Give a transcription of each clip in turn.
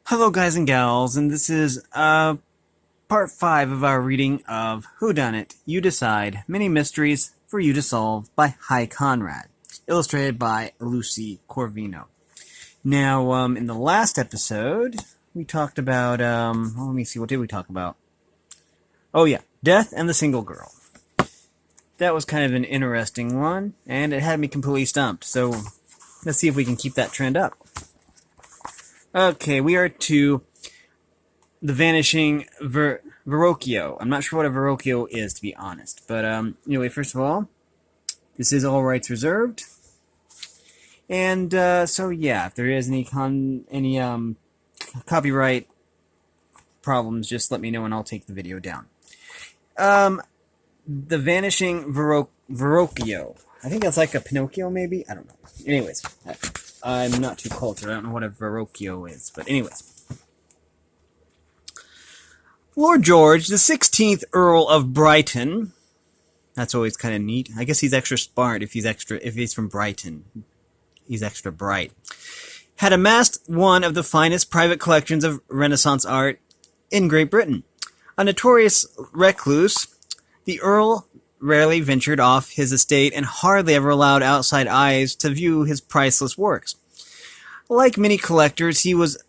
Hello, guys and gals, and this is part 5 of our reading of Whodunit, You Decide, Many Mysteries for You to Solve by Conrad, illustrated by Lucy Corvino. Now, in the last episode, we talked about, let me see, what did we talk about? Oh yeah, Death and the Single Girl. That was kind of an interesting one, and it had me completely stumped, so let's see if we can keep that trend up. Okay, we are to the Vanishing Verrocchio. I'm not sure what a Verrocchio is, to be honest. But anyway, first of all, this is all rights reserved. And so yeah, if there is any copyright problems, just let me know and I'll take the video down. The Vanishing Verrocchio. I think that's like a Pinocchio, maybe? I don't know. Anyways, I'm not too cultured. I don't know what a Verrocchio is. But anyways. Lord George, the 16th Earl of Brighton. That's always kind of neat. I guess he's extra smart if he's from Brighton. He's extra bright. Had amassed one of the finest private collections of Renaissance art in Great Britain. A notorious recluse, the Earl rarely ventured off his estate and hardly ever allowed outside eyes to view his priceless works. Like many collectors, he was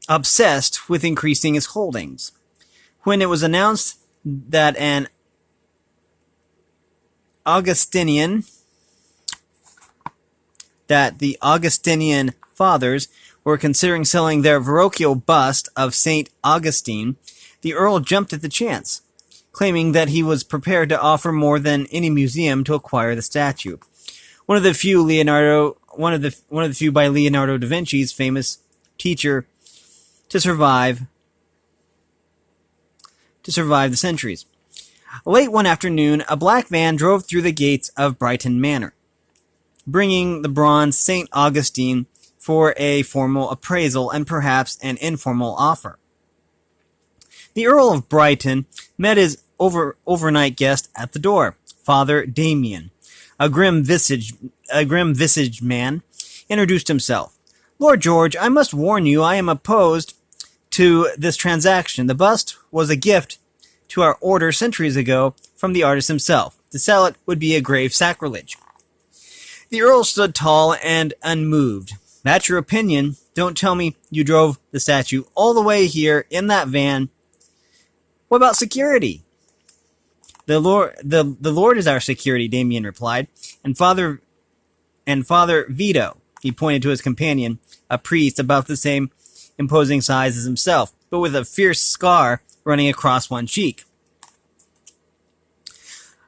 obsessed with increasing his holdings. When it was announced that the Augustinian fathers were considering selling their Verrocchio bust of St. Augustine, the Earl jumped at the chance, claiming that he was prepared to offer more than any museum to acquire the statue. One of the few by Leonardo da Vinci's famous teacher to survive the centuries. Late one afternoon, a black van drove through the gates of Brighton Manor, bringing the bronze St. Augustine for a formal appraisal and perhaps an informal offer. The Earl of Brighton met his overnight guest at the door, Father Damien. A grim-visaged man introduced himself. Lord George, I must warn you I am opposed to this transaction. The bust was a gift to our order centuries ago from the artist himself. To sell it would be a grave sacrilege. The Earl stood tall and unmoved. That's your opinion. Don't tell me you drove the statue all the way here in that van. What about security? The Lord is our security, Damien replied. And Father Vito, he pointed to his companion, a priest about the same imposing size as himself, but with a fierce scar running across one cheek.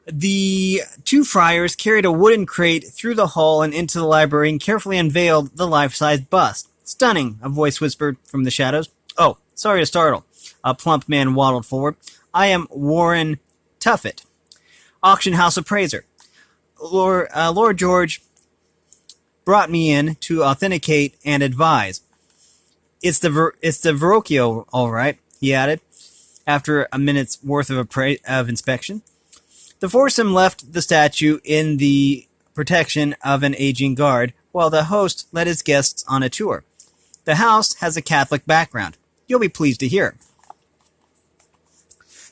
The two friars carried a wooden crate through the hall and into the library and carefully unveiled the life-size bust. Stunning, a voice whispered from the shadows. Oh, sorry to startle. A plump man waddled forward. I am Warren Tuffet, auction house appraiser. Lord George brought me in to authenticate and advise. It's the Verrocchio, all right, he added, after a minute's worth of inspection. The foursome left the statue in the protection of an aging guard, while the host led his guests on a tour. The house has a Catholic background. You'll be pleased to hear.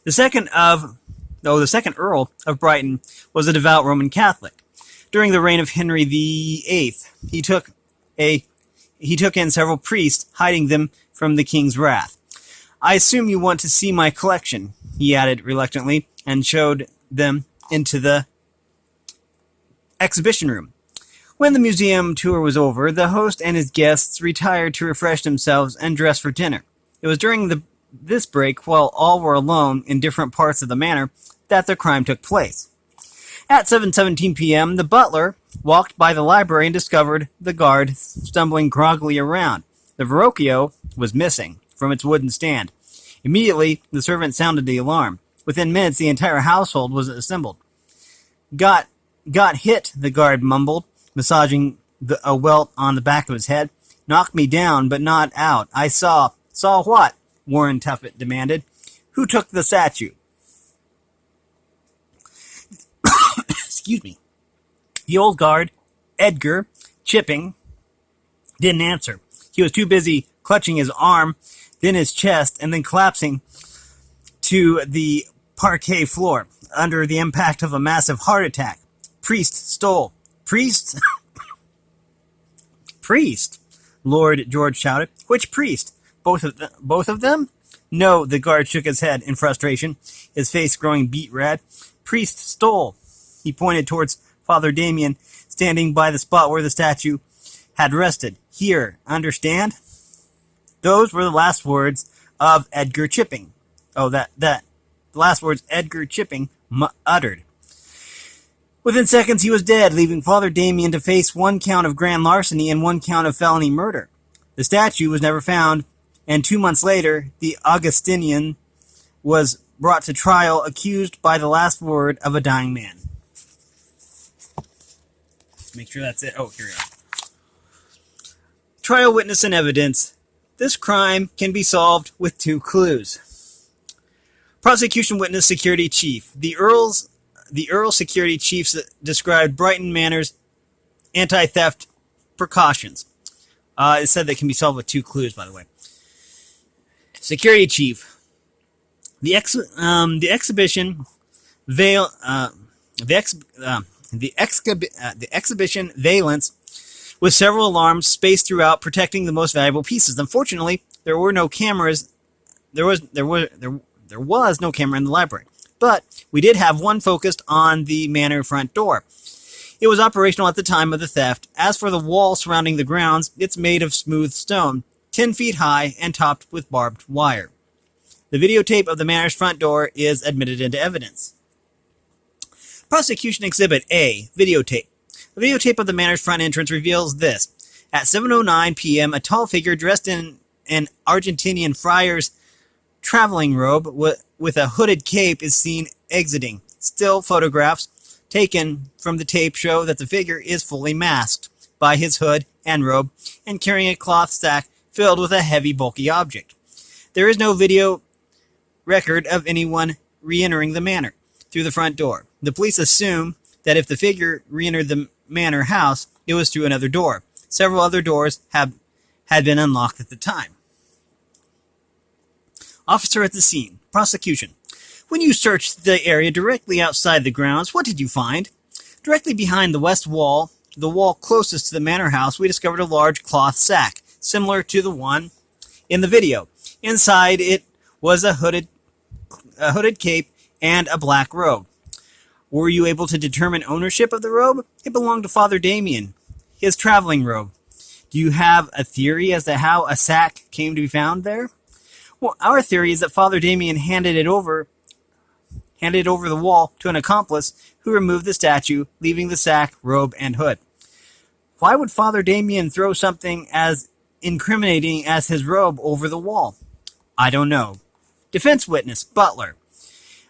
The second Earl of Brighton was a devout Roman Catholic. During the reign of Henry VIII, he took in several priests, hiding them from the king's wrath. I assume you want to see my collection, he added reluctantly, and showed them into the exhibition room. When the museum tour was over, the host and his guests retired to refresh themselves and dress for dinner. It was during this break, while all were alone in different parts of the manor, that the crime took place. At 7:17 p.m., the butler walked by the library and discovered the guard stumbling groggily around. The Verrocchio was missing from its wooden stand. Immediately, the servant sounded the alarm. Within minutes, the entire household was assembled. Got hit, the guard mumbled, massaging a welt on the back of his head. Knocked me down, but not out. I saw. Saw what? Warren Tuffet demanded. Who took the statue? Excuse me. The old guard, Edgar Chipping, didn't answer. He was too busy clutching his arm, then his chest, and then collapsing to the parquet floor under the impact of a massive heart attack. Priest stole. Priest? Priest? Lord George shouted. Which priest? Both of them? No, the guard shook his head in frustration, his face growing beet red. Priest stole. He pointed towards Father Damien, standing by the spot where the statue had rested. Here, understand? Those were the last words of Edgar Chipping. The last words Edgar Chipping uttered. Within seconds, he was dead, leaving Father Damien to face 1 count of grand larceny and 1 count of felony murder. The statue was never found, and 2 months later, the Augustinian was brought to trial, accused by the last word of a dying man. Make sure that's it. Oh, here we go. Trial witness and evidence. This crime can be solved with 2 clues. Prosecution witness security chief. The Earl security chiefs described Brighton Manor's anti-theft precautions. It said that can be solved with 2 clues, by the way. Security chief. The exhibition valance with several alarms spaced throughout, protecting the most valuable pieces. Unfortunately, there were no cameras. There was no camera in the library, but we did have one focused on the manor front door. It was operational at the time of the theft. As for the wall surrounding the grounds, it's made of smooth stone, 10 feet high and topped with barbed wire. The videotape of the manor's front door is admitted into evidence. Prosecution Exhibit A, videotape. The videotape of the manor's front entrance reveals this. At 7:09 p.m., a tall figure dressed in an Argentinian friar's traveling robe with a hooded cape is seen exiting. Still photographs taken from the tape show that the figure is fully masked by his hood and robe and carrying a cloth sack filled with a heavy, bulky object. There is no video record of anyone re-entering the manor through the front door. The police assume that if the figure re-entered the manor house, it was through another door. Several other doors had been unlocked at the time. Officer at the scene. Prosecution. When you searched the area directly outside the grounds, what did you find? Directly behind the west wall, the wall closest to the manor house, we discovered a large cloth sack, similar to the one in the video. Inside it was a hooded cape and a black robe. Were you able to determine ownership of the robe? It belonged to Father Damien, his traveling robe. Do you have a theory as to how a sack came to be found there? Well, our theory is that Father Damien handed it over the wall to an accomplice who removed the statue, leaving the sack, robe, and hood. Why would Father Damien throw something as incriminating as his robe over the wall? I don't know. Defense witness, Butler.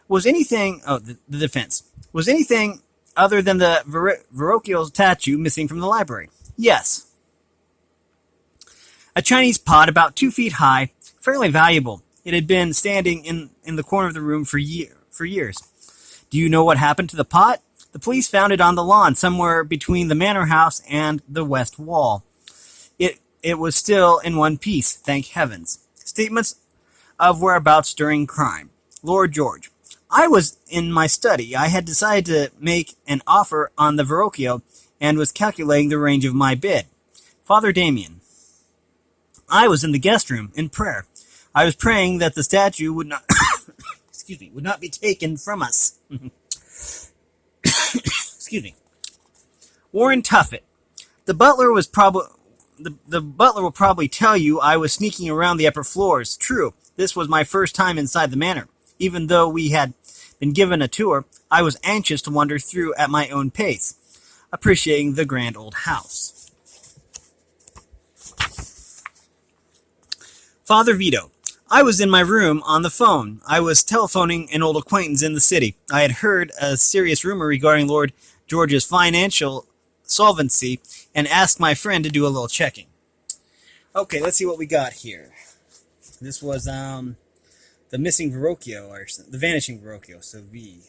The defense. Was anything other than the Verrocchio statue missing from the library? Yes. A Chinese pot about 2 feet high, fairly valuable. It had been standing in the corner of the room for years. Do you know what happened to the pot? The police found it on the lawn, somewhere between the manor house and the west wall. It was still in one piece, thank heavens. Statements of whereabouts during crime. Lord George. I was in my study. I had decided to make an offer on the Verrocchio and was calculating the range of my bid. Father Damien. I was in the guest room in prayer. I was praying that the statue would not would not be taken from us. Excuse me. Warren Tuffet. The butler will probably tell you I was sneaking around the upper floors. True, this was my first time inside the manor. Even though we had been given a tour, I was anxious to wander through at my own pace, appreciating the grand old house. Father Vito. I was in my room on the phone. I was telephoning an old acquaintance in the city. I had heard a serious rumor regarding Lord George's financial solvency and asked my friend to do a little checking. Okay, let's see what we got here. This was the missing Verrocchio, or the vanishing Verrocchio, so V.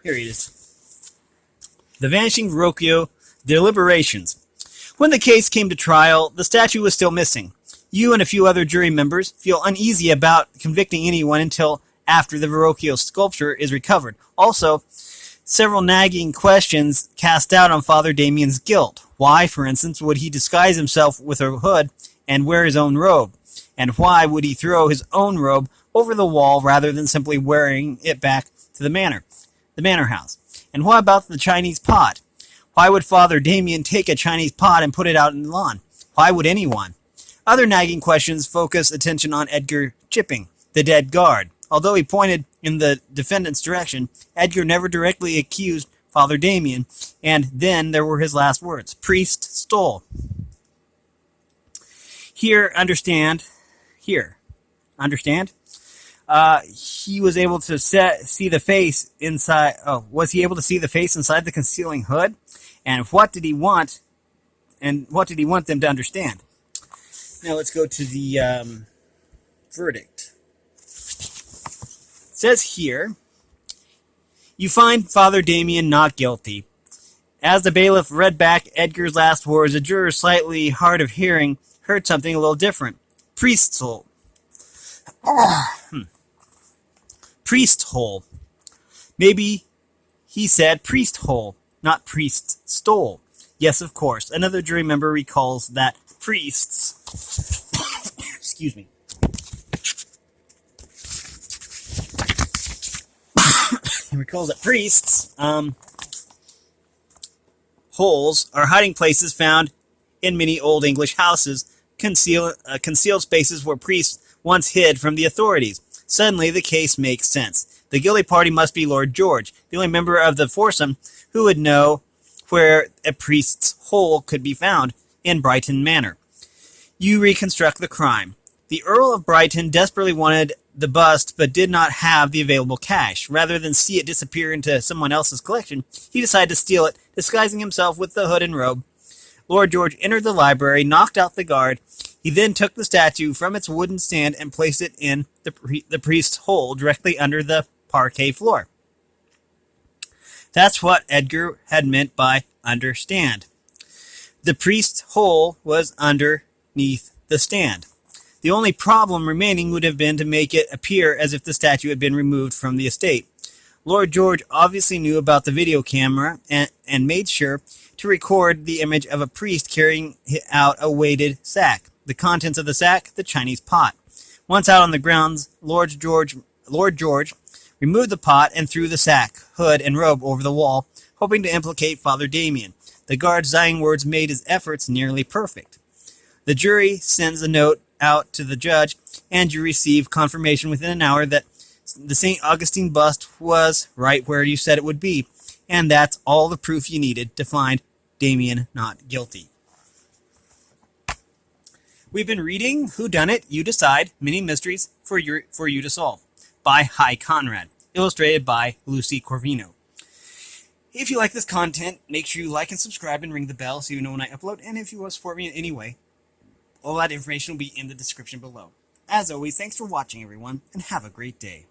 Here he is. The Vanishing Verrocchio deliberations. When the case came to trial, the statue was still missing. You and a few other jury members feel uneasy about convicting anyone until after the Verrocchio sculpture is recovered. Also, several nagging questions cast doubt on Father Damien's guilt. Why, for instance, would he disguise himself with a hood and wear his own robe? And why would he throw his own robe over the wall rather than simply wearing it back to the manor house? And what about the Chinese pot? Why would Father Damien take a Chinese pot and put it out in the lawn? Why would anyone? Other nagging questions focus attention on Edgar Chipping, the dead guard. Although he pointed in the defendant's direction, Edgar never directly accused Father Damien, and then there were his last words. Priest stole. Understand? He was able to see the face inside. Oh, was he able to see the face inside the concealing hood? And what did he want? And what did he want them to understand? Now let's go to the verdict. It says here, you find Father Damien not guilty. As the bailiff read back Edgar's last words, a juror slightly hard of hearing heard something a little different. Priest soul. Priest hole. Maybe he said priest hole, not priest stole. Yes, of course. Another jury member recalls that priests excuse me. He recalls that priests holes are hiding places found in many old English houses, concealed spaces where priests once hid from the authorities. Suddenly, the case makes sense. The guilty party must be Lord George, the only member of the foursome who would know where a priest's hole could be found in Brighton Manor. You reconstruct the crime. The Earl of Brighton desperately wanted the bust but did not have the available cash. Rather than see it disappear into someone else's collection, he decided to steal it, disguising himself with the hood and robe. Lord George entered the library, knocked out the guard. He then took the statue from its wooden stand and placed it in the priest's hole directly under the parquet floor. That's what Edgar had meant by understand. The priest's hole was underneath the stand. The only problem remaining would have been to make it appear as if the statue had been removed from the estate. Lord George obviously knew about the video camera and made sure to record the image of a priest carrying out a weighted sack. The contents of the sack, the Chinese pot. Once out on the grounds, Lord George removed the pot and threw the sack, hood, and robe over the wall, hoping to implicate Father Damien. The guard's dying words made his efforts nearly perfect. The jury sends a note out to the judge, and you receive confirmation within an hour that the St. Augustine bust was right where you said it would be, and that's all the proof you needed to find Damien not guilty. We've been reading Whodunit, You Decide, Many Mysteries for you to Solve by Conrad, illustrated by Lucy Corvino. If you like this content, make sure you like and subscribe and ring the bell so you know when I upload, and if you want to support me in any way, all that information will be in the description below. As always, thanks for watching, everyone, and have a great day.